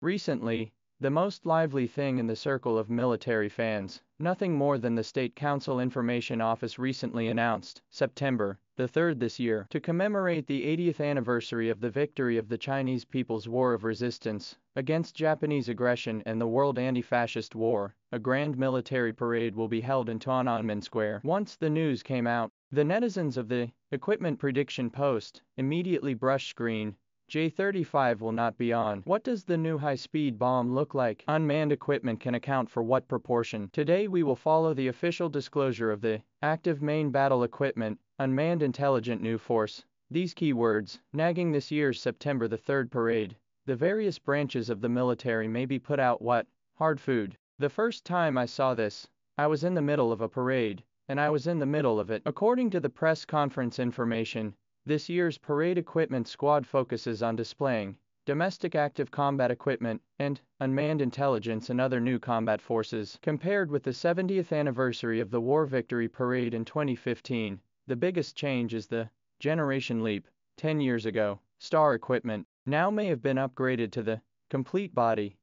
Recently, the most lively thing in the circle of military fans, nothing more than the State Council Information Office recently announced, September the 3rd this year, to commemorate the 80th anniversary of the victory of the Chinese People's War of Resistance against Japanese aggression and the World Anti-Fascist War, a grand military parade will be held in Tiananmen Square. Once the news came out, the netizens of the Equipment Prediction Post immediately brushed green. J-35 will not be on. What does the new high-speed bomb look like? Unmanned equipment can account for what proportion? Today we will follow the official disclosure of the active main battle equipment, unmanned intelligent new force. These keywords, nagging this year's September the 3rd parade. The various branches of the military may be put out what? Hard food. The first time I saw this, I was in the middle of a parade, and I was in the middle of it. According to the press conference information, this year's parade equipment squad focuses on displaying domestic active combat equipment and unmanned intelligence and other new combat forces. Compared with the 70th anniversary of the War Victory Parade in 2015, the biggest change is the generation leap. 10 years ago, star equipment now may have been upgraded to the complete body.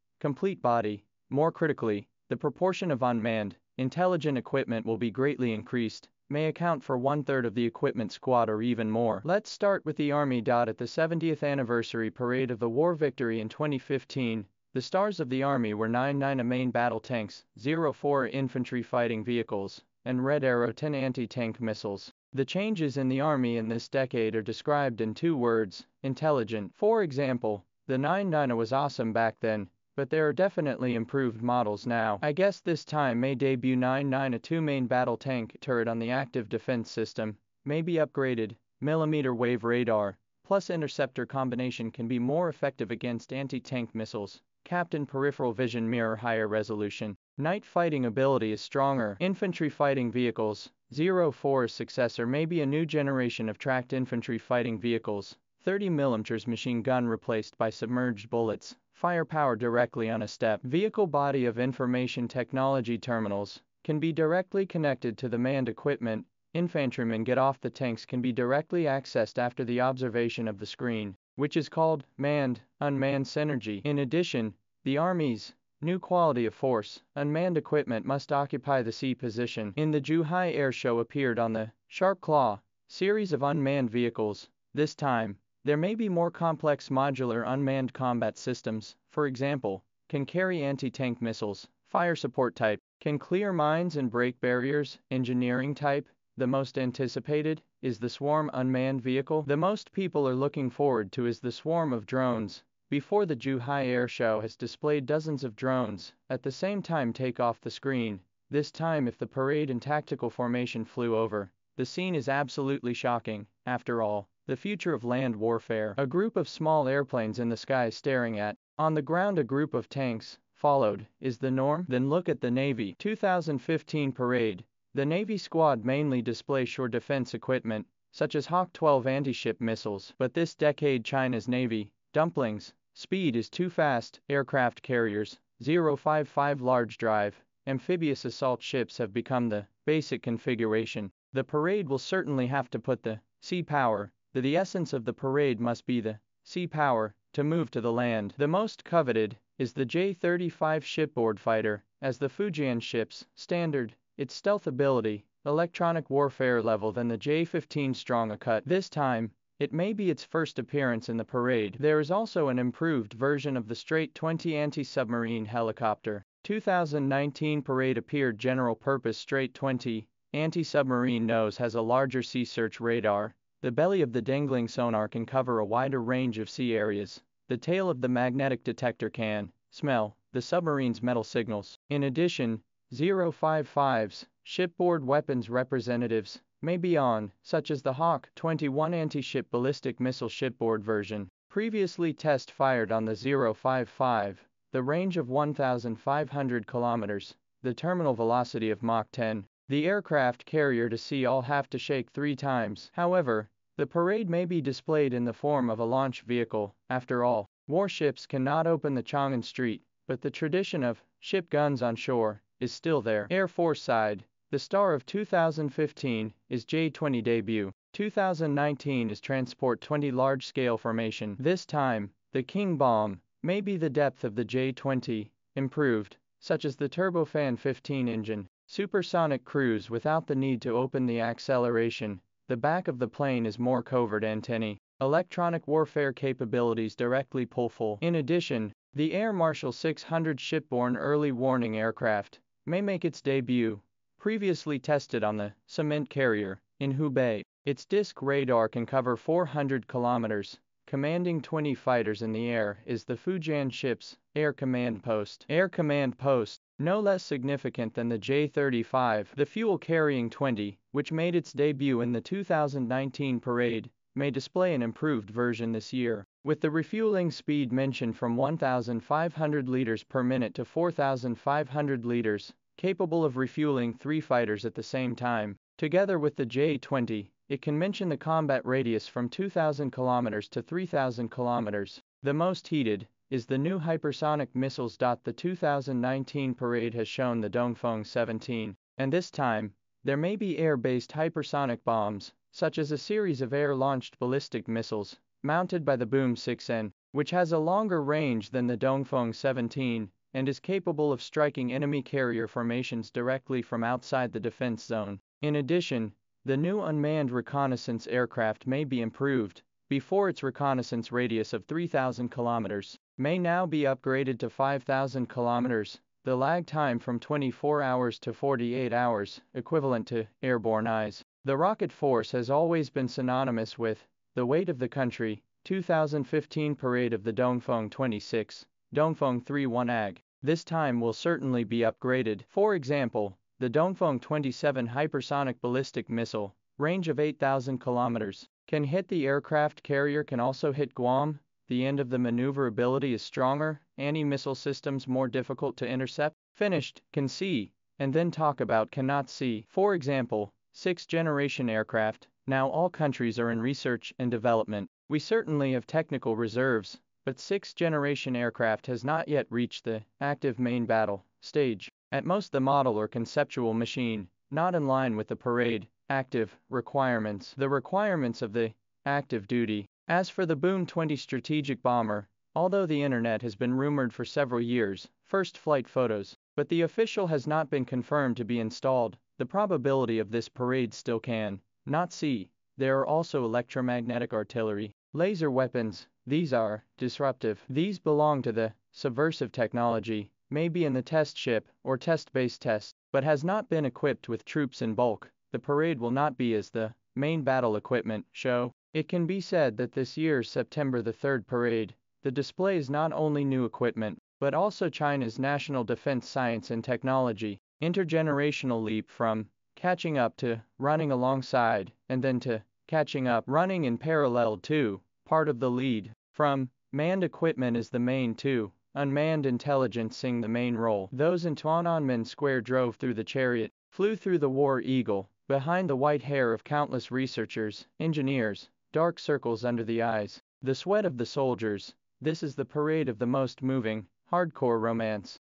More critically, the proportion of unmanned, intelligent equipment will be greatly increased, may account for 1/3 of the equipment squad or even more. Let's start with the Army. At the 70th anniversary parade of the War Victory in 2015, the stars of the Army were 9 main battle tanks, 04 infantry fighting vehicles, and Red Arrow 10 anti-tank missiles. The changes in the Army in this decade are described in 2 words, intelligent. For example, the 9 was awesome back then, but there are definitely improved models now. I guess this time may debut 9 a 2 main battle tank turret on the active defense system, may be upgraded, millimeter wave radar, plus interceptor combination can be more effective against anti-tank missiles. Captain peripheral vision mirror higher resolution. Night fighting ability is stronger. Infantry fighting vehicles. 04's successor may be a new generation of tracked infantry fighting vehicles. 30mm machine gun replaced by submerged bullets. Firepower directly on a step. Vehicle body of information technology terminals can be directly connected to the manned equipment. Infantrymen get off the tanks can be directly accessed after the observation of the screen, which is called manned-unmanned synergy. In addition, the Army's new quality of force, unmanned equipment must occupy the C position. In the Zhuhai Air Show appeared on the Sharp Claw series of unmanned vehicles. This time, there may be more complex modular unmanned combat systems, for example, can carry anti-tank missiles, fire support type, can clear mines and break barriers, engineering type. The most anticipated is the Swarm unmanned vehicle. The most people are looking forward to is the Swarm of drones. Before the Zhuhai Air Show has displayed dozens of drones, at the same time take off the screen. This time if the parade in tactical formation flew over, the scene is absolutely shocking. After all, the future of land warfare. A group of small airplanes in the sky staring at, on the ground a group of tanks, followed, is the norm? Then look at the Navy. 2015 parade. The Navy squad mainly display shore defense equipment, such as Hawk 12 anti-ship missiles. But this decade China's Navy, dumplings, speed is too fast. Aircraft carriers, 055 large drive, amphibious assault ships have become the basic configuration. The parade will certainly have to put the sea power. The essence of the parade must be the sea power to move to the land. The most coveted is the J-35 shipboard fighter, as the Fujian ship's standard, its stealth ability, electronic warfare level than the J-15 strong a cut. This time, it may be its first appearance in the parade. There is also an improved version of the Straight 20 anti-submarine helicopter. 2019 parade appeared general purpose Straight 20 anti-submarine nose has a larger sea search radar. The belly of the dangling sonar can cover a wider range of sea areas. The tail of the magnetic detector can smell the submarine's metal signals. In addition, 055's shipboard weapons representatives may be on, such as the Hawk 21 anti-ship ballistic missile shipboard version. Previously test fired on the 055, the range of 1,500 kilometers, the terminal velocity of Mach 10. The aircraft carrier to sea all have to shake 3 times. However, the parade may be displayed in the form of a launch vehicle. After all, warships cannot open the Chang'an Strait, but the tradition of ship guns on shore is still there. Air Force side, the star of 2015 is J-20 debut. 2019 is Transport 20 large-scale formation. This time, the King bomb may be the depth of the J-20, improved, such as the turbofan 15 engine, supersonic cruise without the need to open the acceleration. The back of the plane is more covert antennae, electronic warfare capabilities directly pullful. In addition, the Air Marshal 600 shipborne early warning aircraft may make its debut. Previously tested on the cement carrier in Hubei, its disc radar can cover 400 kilometers. Commanding 20 fighters in the air is the Fujian ship's Air Command Post. Air Command Post, no less significant than the J-35, the fuel-carrying 20, which made its debut in the 2019 parade, may display an improved version this year, with the refueling speed mentioned from 1,500 liters per minute to 4,500 liters, capable of refueling 3 fighters at the same time. Together with the J-20, it can mention the combat radius from 2,000 kilometers to 3,000 kilometers. The most heated is the new hypersonic missiles. The 2019 parade has shown the Dongfeng 17, and this time, there may be air-based hypersonic bombs, such as a series of air-launched ballistic missiles, mounted by the Boom 6N, which has a longer range than the Dongfeng 17, and is capable of striking enemy carrier formations directly from outside the defense zone. In addition, the new unmanned reconnaissance aircraft may be improved, before its reconnaissance radius of 3,000 kilometers, may now be upgraded to 5,000 kilometers, the lag time from 24 hours to 48 hours, equivalent to airborne eyes. The rocket force has always been synonymous with the weight of the country. 2015 parade of the Dongfeng 26, Dongfeng 31 AG. This time will certainly be upgraded. For example, the Dongfeng 27 hypersonic ballistic missile, range of 8,000 kilometers, can hit the aircraft carrier, can also hit Guam. The end of the maneuverability is stronger, anti-missile systems more difficult to intercept. Finished, can see, and then talk about cannot see. For example, 6th generation aircraft. Now all countries are in research and development. We certainly have technical reserves, but 6th generation aircraft has not yet reached the active main battle stage. At most the model or conceptual machine, not in line with the parade active requirements, the requirements of the active duty. As for the Boom 20 strategic bomber, although the internet has been rumored for several years, first flight photos, but the official has not been confirmed to be installed, the probability of this parade still can not see. There are also electromagnetic artillery, laser weapons. These are disruptive. These belong to the subversive technology, may be in the test ship or test-based test, but has not been equipped with troops in bulk. The parade will not be as the main battle equipment show. It can be said that this year's September the 3rd parade, the display is not only new equipment, but also China's national defense science and technology, intergenerational leap from catching up to running alongside, and then to catching up running in parallel to part of the lead. From manned equipment is the main to unmanned intelligencing the main role. Those in Tiananmen Square drove through the chariot, flew through the war eagle, behind the white hair of countless researchers, engineers, dark circles under the eyes, the sweat of the soldiers. This is the parade of the most moving, hardcore romance.